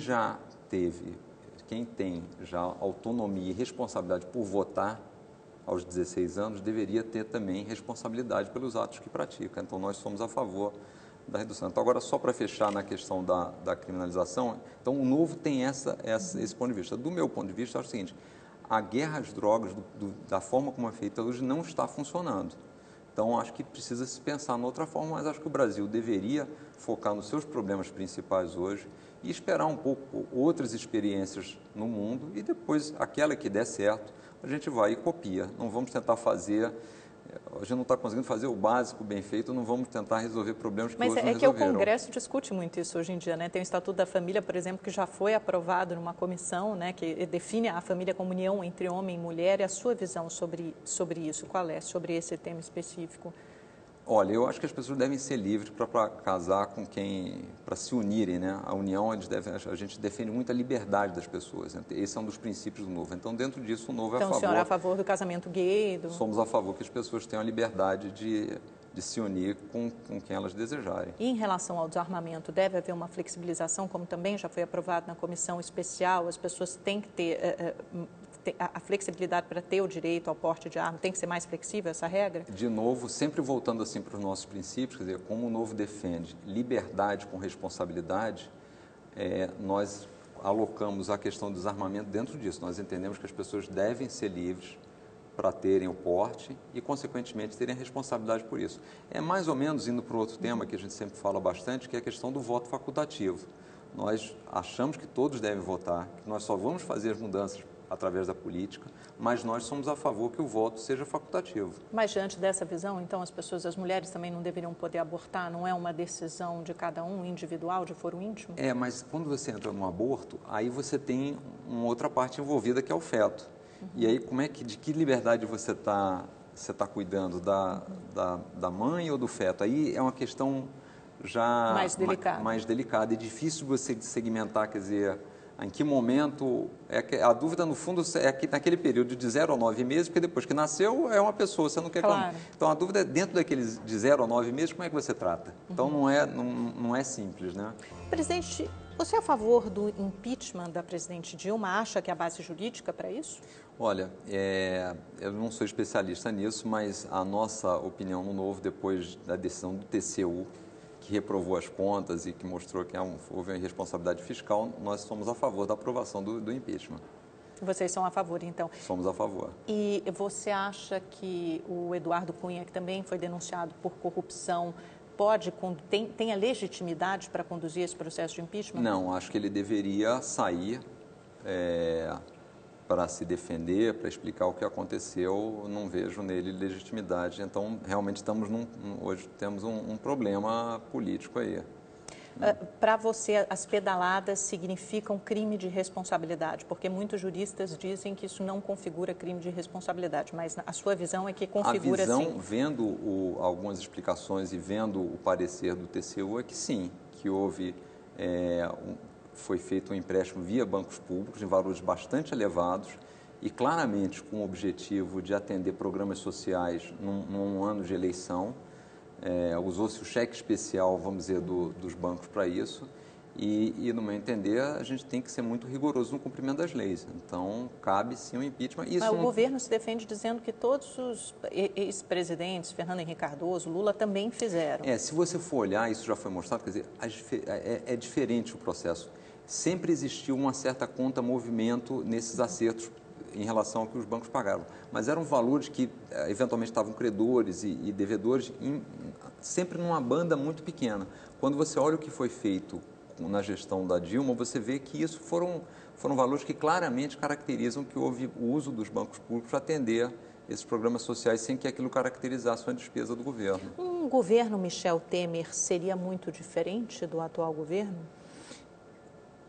tem já autonomia e responsabilidade por votar aos 16 anos, deveria ter também responsabilidade pelos atos que pratica. Então, nós somos a favor da redução. Então, agora, só para fechar na questão da criminalização, então, o Novo tem esse ponto de vista. Do meu ponto de vista, é o seguinte, a guerra às drogas, da forma como é feita hoje, não está funcionando. Então, acho que precisa se pensar em outra forma, mas acho que o Brasil deveria focar nos seus problemas principais hoje e esperar um pouco outras experiências no mundo e depois, aquela que der certo, a gente vai e copia. Não vamos tentar fazer... A gente não está conseguindo fazer o básico bem feito, não vamos tentar resolver problemas que hoje não resolveram. Mas é que o Congresso discute muito isso hoje em dia, né? Tem o Estatuto da Família, por exemplo, que já foi aprovado numa comissão, né, que define a família como união entre homem e mulher. E a sua visão sobre isso, qual é? Sobre esse tema específico? Olha, eu acho que as pessoas devem ser livres para casar com quem, para se unirem, né? A união, a gente defende muito a liberdade das pessoas. Né? Esse é um dos princípios do Novo. Então, dentro disso, o Novo é a favor... Então, o senhor é a favor do casamento gay? Somos a favor que as pessoas tenham a liberdade de se unir com quem elas desejarem. E em relação ao desarmamento, deve haver uma flexibilização, como também já foi aprovado na comissão especial? As pessoas têm que ter... a flexibilidade para ter o direito ao porte de arma, tem que ser mais flexível essa regra? De novo, sempre voltando assim para os nossos princípios, quer dizer, como o Novo defende liberdade com responsabilidade, nós alocamos a questão do desarmamento dentro disso. Nós entendemos que as pessoas devem ser livres para terem o porte e, consequentemente, terem a responsabilidade por isso. É mais ou menos, indo para outro tema que a gente sempre fala bastante, que é a questão do voto facultativo. Nós achamos que todos devem votar, que nós só vamos fazer as mudanças através da política, mas nós somos a favor que o voto seja facultativo. Mas diante dessa visão, então, as mulheres também não deveriam poder abortar? Não é uma decisão de cada um, individual, de foro íntimo? Mas quando você entra no aborto, aí você tem uma outra parte envolvida que é o feto. E aí, de que liberdade você está cuidando? Da mãe ou do feto? Aí é uma questão já mais delicada e difícil você segmentar, quer dizer... Em que momento, a dúvida no fundo é que naquele período de 0 a 9 meses, porque depois que nasceu é uma pessoa, você não quer... Claro. Então a dúvida é dentro daqueles de 0 a 9 meses, como é que você trata? Então não é simples, né? Presidente, você é a favor do impeachment da presidente Dilma? Acha que há base jurídica para isso? Olha, eu não sou especialista nisso, mas a nossa opinião no Novo, depois da decisão do TCU, que reprovou as contas e que mostrou que houve uma irresponsabilidade fiscal, nós somos a favor da aprovação do impeachment. Vocês são a favor, então? Somos a favor. E você acha que o Eduardo Cunha, que também foi denunciado por corrupção, tem a legitimidade para conduzir esse processo de impeachment? Não, acho que ele deveria sair para se defender, para explicar o que aconteceu. Não vejo nele legitimidade. Então, realmente hoje temos um problema político aí. Para você, as pedaladas significam crime de responsabilidade, porque muitos juristas dizem que isso não configura crime de responsabilidade, mas a sua visão é que configura sim. A visão, vendo algumas explicações e vendo o parecer do TCU, é que sim, que houve... foi feito um empréstimo via bancos públicos em valores bastante elevados e claramente com o objetivo de atender programas sociais num ano de eleição. Usou-se o cheque especial, vamos dizer, dos bancos para isso e, no meu entender, a gente tem que ser muito rigoroso no cumprimento das leis. Então, cabe sim um impeachment. Mas o governo se defende dizendo que todos os ex-presidentes, Fernando Henrique Cardoso, Lula, também fizeram. Se você for olhar, isso já foi mostrado, quer dizer, é diferente o processo. Sempre existiu uma certa conta-movimento nesses acertos em relação ao que os bancos pagavam. Mas eram valores que, eventualmente, estavam credores e devedores sempre numa banda muito pequena. Quando você olha o que foi feito na gestão da Dilma, você vê que isso foram valores que claramente caracterizam que houve o uso dos bancos públicos para atender esses programas sociais sem que aquilo caracterizasse a despesa do governo. Um governo Michel Temer seria muito diferente do atual governo?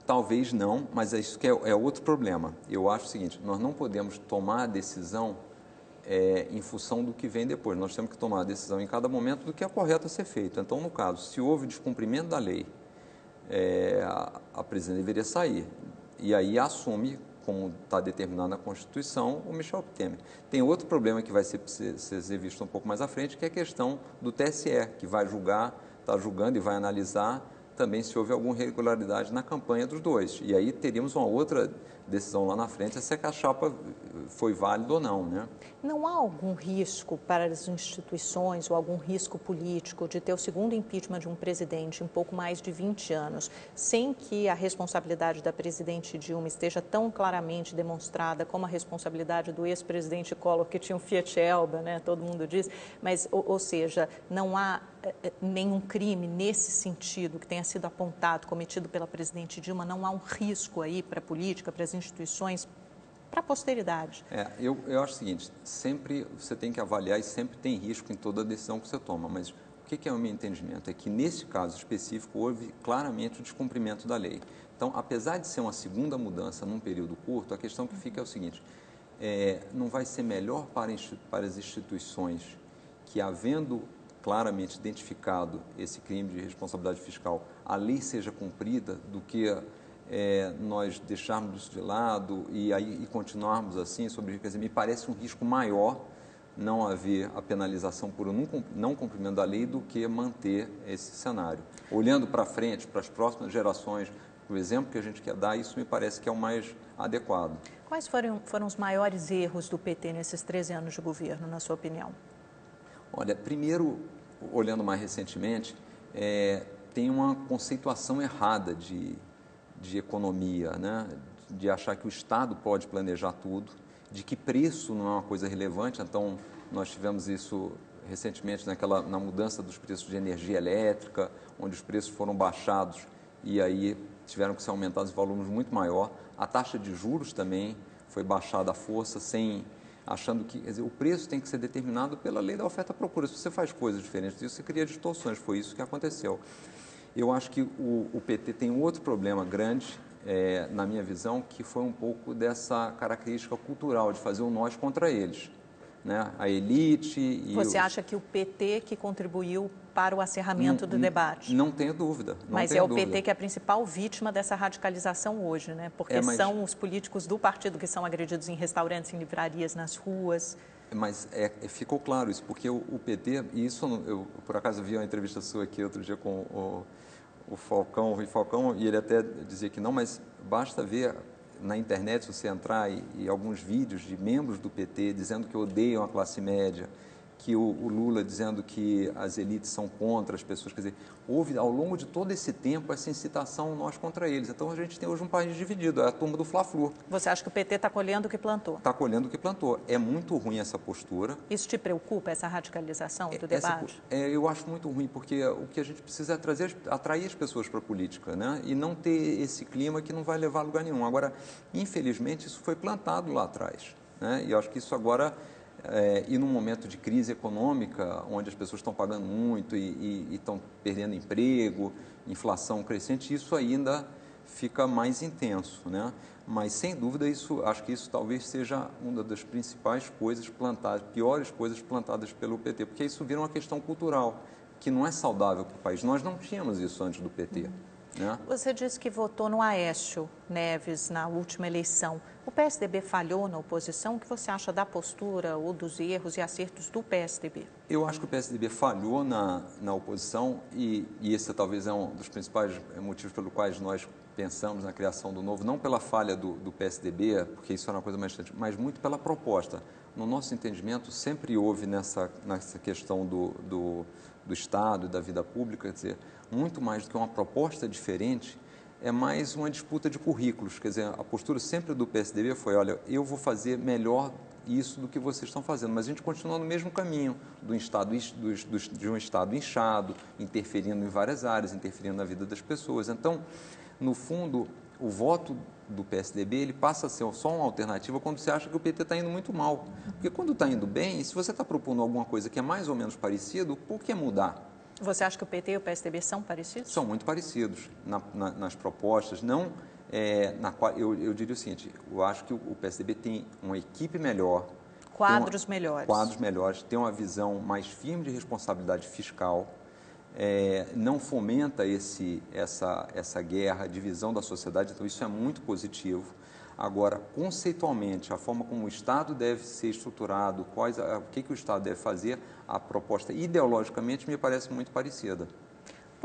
Talvez não, mas isso que é outro problema. Eu acho o seguinte, nós não podemos tomar a decisão em função do que vem depois. Nós temos que tomar a decisão em cada momento do que é correto a ser feito. Então, no caso, se houve descumprimento da lei, a presidente deveria sair. E aí assume, como está determinado na Constituição, o Michel Temer. Tem outro problema que vai ser visto um pouco mais à frente, que é a questão do TSE, que vai julgar, está julgando e vai analisar também se houve alguma irregularidade na campanha dos dois. E aí teríamos uma outra decisão lá na frente, se a chapa foi válida ou não, né? Não há algum risco para as instituições ou algum risco político de ter o segundo impeachment de um presidente em pouco mais de 20 anos, sem que a responsabilidade da presidente Dilma esteja tão claramente demonstrada como a responsabilidade do ex-presidente Collor, que tinha um Fiat Elba, né? Todo mundo diz, mas, ou seja, não há nenhum crime nesse sentido que tenha sido apontado, cometido pela presidente Dilma, não há um risco aí para a política, para as instituições, para a posteridade? Eu acho o seguinte, sempre você tem que avaliar e sempre tem risco em toda decisão que você toma, mas o que é o meu entendimento? É que nesse caso específico houve claramente o descumprimento da lei. Então, apesar de ser uma segunda mudança num período curto, a questão que fica é o seguinte, não vai ser melhor para as instituições que, havendo claramente identificado esse crime de responsabilidade fiscal, a lei seja cumprida do que nós deixarmos isso de lado e continuarmos assim sobre, quer dizer, me parece um risco maior não haver a penalização por um não cumprimento da lei do que manter esse cenário. Olhando para frente, para as próximas gerações, o exemplo que a gente quer dar, isso me parece que é o mais adequado. Quais foram os maiores erros do PT nesses 13 anos de governo, na sua opinião? Olha, primeiro, olhando mais recentemente, tem uma conceituação errada de economia, né? De achar que o Estado pode planejar tudo, de que preço não é uma coisa relevante. Então, nós tivemos isso recentemente na mudança dos preços de energia elétrica, onde os preços foram baixados e aí tiveram que ser aumentados em volumes muito maior. A taxa de juros também foi baixada à força, achando que, quer dizer, o preço tem que ser determinado pela lei da oferta e procura. Se você faz coisas diferentes disso, você cria distorções. Foi isso que aconteceu. Eu acho que o PT tem um outro problema grande, na minha visão, que foi um pouco dessa característica cultural de fazer o nós contra eles, né? A elite e Você acha que o PT que contribuiu para o acerramento do debate? Não tenho dúvida. Mas é o PT que é a principal vítima dessa radicalização hoje, né? Porque são os políticos do partido que são agredidos em restaurantes, em livrarias, nas ruas. Mas ficou claro isso, porque o PT, e isso eu por acaso vi uma entrevista sua aqui outro dia com o Rui Falcão, e ele até dizia que não, mas basta ver na internet, se você entrar, e alguns vídeos de membros do PT dizendo que odeiam a classe média, que o Lula dizendo que as elites são contra as pessoas, quer dizer, houve ao longo de todo esse tempo essa incitação nós contra eles. Então a gente tem hoje um país dividido, é a turma do Fla-Flu. Você acha que o PT está colhendo o que plantou? Está colhendo o que plantou. É muito ruim essa postura. Isso te preocupa, essa radicalização do debate? Eu acho muito ruim, porque o que a gente precisa é atrair as pessoas para a política, né? E não ter esse clima que não vai levar a lugar nenhum. Agora, infelizmente, isso foi plantado lá atrás, né? E eu acho que isso agora... e num momento de crise econômica, onde as pessoas estão pagando muito e estão perdendo emprego, inflação crescente, isso ainda fica mais intenso, né? Mas, sem dúvida, acho que isso talvez seja uma das principais coisas plantadas, piores coisas plantadas pelo PT, porque isso vira uma questão cultural, que não é saudável para o país. Nós não tínhamos isso antes do PT. Né? Você disse que votou no Aécio Neves na última eleição. O PSDB falhou na oposição? O que você acha da postura ou dos erros e acertos do PSDB? Eu acho que o PSDB falhou na oposição e esse talvez é um dos principais motivos pelos quais nós pensamos na criação do Novo, não pela falha do PSDB, porque isso era uma coisa mais distante, mas muito pela proposta. No nosso entendimento, sempre houve nessa questão do Estado e da vida pública, quer dizer, muito mais do que uma proposta diferente, é mais uma disputa de currículos. Quer dizer, a postura sempre do PSDB foi, olha, eu vou fazer melhor isso do que vocês estão fazendo, mas a gente continua no mesmo caminho de um Estado inchado, interferindo em várias áreas, interferindo na vida das pessoas. Então, no fundo, o voto do PSDB ele passa a ser só uma alternativa quando você acha que o PT está indo muito mal. Porque quando está indo bem, se você está propondo alguma coisa que é mais ou menos parecido, por que mudar? Você acha que o PT e o PSDB são parecidos? São muito parecidos nas propostas. Não, eu diria o seguinte, eu acho que o PSDB tem uma equipe melhor. Quadros melhores. Quadros melhores, tem uma visão mais firme de responsabilidade fiscal, não fomenta essa guerra, a divisão da sociedade, então isso é muito positivo. Agora, conceitualmente, a forma como o Estado deve ser estruturado, o que o Estado deve fazer, a proposta ideologicamente me parece muito parecida.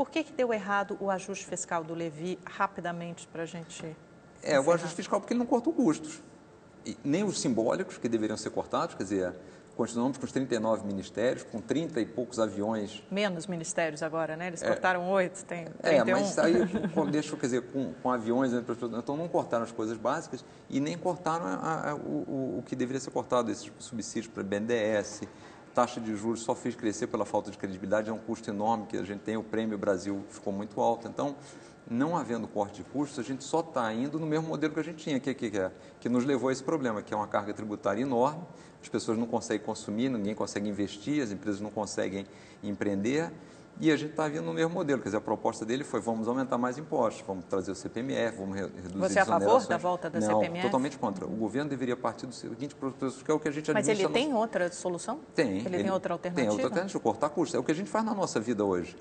por que deu errado o ajuste fiscal do Levi, rapidamente, para a gente... O ajuste fiscal porque ele não cortou custos. E nem os simbólicos, que deveriam ser cortados, quer dizer, continuamos com os 39 ministérios, com 30 e poucos aviões. Menos ministérios agora, né? Eles cortaram 8, tem 31. Mas aí, deixa, quer dizer, com aviões, então não cortaram as coisas básicas e nem cortaram o que deveria ser cortado, esses subsídios para BNDES, taxa de juros só fez crescer pela falta de credibilidade, é um custo enorme que a gente tem, o Prêmio Brasil ficou muito alto, então, não havendo corte de custos, a gente só está indo no mesmo modelo que a gente tinha, que nos levou a esse problema, que é uma carga tributária enorme, as pessoas não conseguem consumir, ninguém consegue investir, as empresas não conseguem empreender, e a gente está vindo no mesmo modelo, quer dizer, a proposta dele foi, vamos aumentar mais impostos, vamos trazer o CPMF, vamos reduzir Você é a favor da volta da CPMF? Não, totalmente contra. O governo deveria partir do seguinte processo, que é o que a gente administra... Mas ele tem outra solução? Tem. Ele tem outra alternativa? Tem outra alternativa, cortar custos. É o que a gente faz na nossa vida hoje.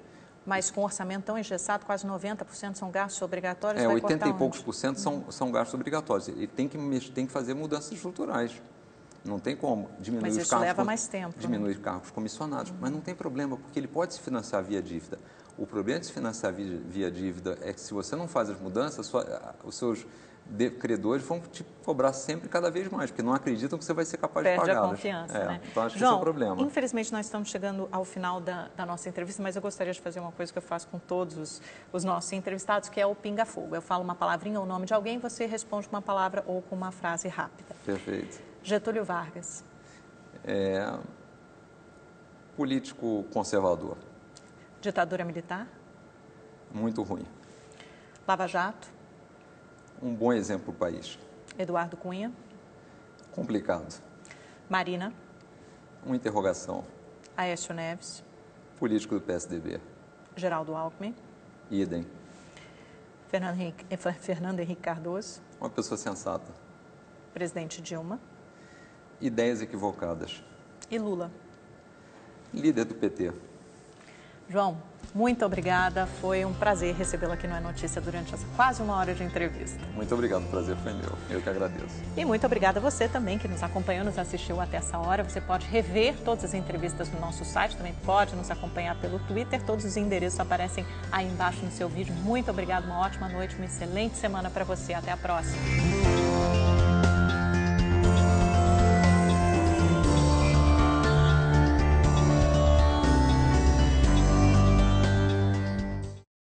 Mas com um orçamento tão engessado, quase 90% são gastos obrigatórios, 80 e poucos por cento são gastos obrigatórios. E tem que fazer mudanças estruturais. Não tem como diminuir os cargos. Mas isso leva mais tempo. Diminuir cargos comissionados. Mas não tem problema, porque ele pode se financiar via dívida. O problema de se financiar via dívida é que se você não faz as mudanças, os seus credores vão te cobrar sempre cada vez mais, porque não acreditam que você vai ser capaz de pagá-las. Perde a confiança, né? Então, acho que João, esse é o problema. Infelizmente, nós estamos chegando ao final da nossa entrevista, mas eu gostaria de fazer uma coisa que eu faço com todos os nossos entrevistados, que é o pinga-fogo. Eu falo uma palavrinha ou o nome de alguém, você responde com uma palavra ou com uma frase rápida. Perfeito. Getúlio Vargas. Político conservador. Ditadura militar. Muito ruim. Lava Jato. Um bom exemplo para o país. Eduardo Cunha. Complicado. Marina. Uma interrogação. Aécio Neves. Político do PSDB. Geraldo Alckmin. Idem. Fernando Henrique Cardoso. Uma pessoa sensata. Presidente Dilma. Ideias equivocadas. E Lula. Líder do PT. João, muito obrigada. Foi um prazer recebê-lo aqui no É Notícia durante essa quase uma hora de entrevista. Muito obrigado, o prazer foi meu. Eu que agradeço. E muito obrigada a você também que nos acompanhou, nos assistiu até essa hora. Você pode rever todas as entrevistas no nosso site, também pode nos acompanhar pelo Twitter. Todos os endereços aparecem aí embaixo no seu vídeo. Muito obrigada, uma ótima noite, uma excelente semana para você. Até a próxima.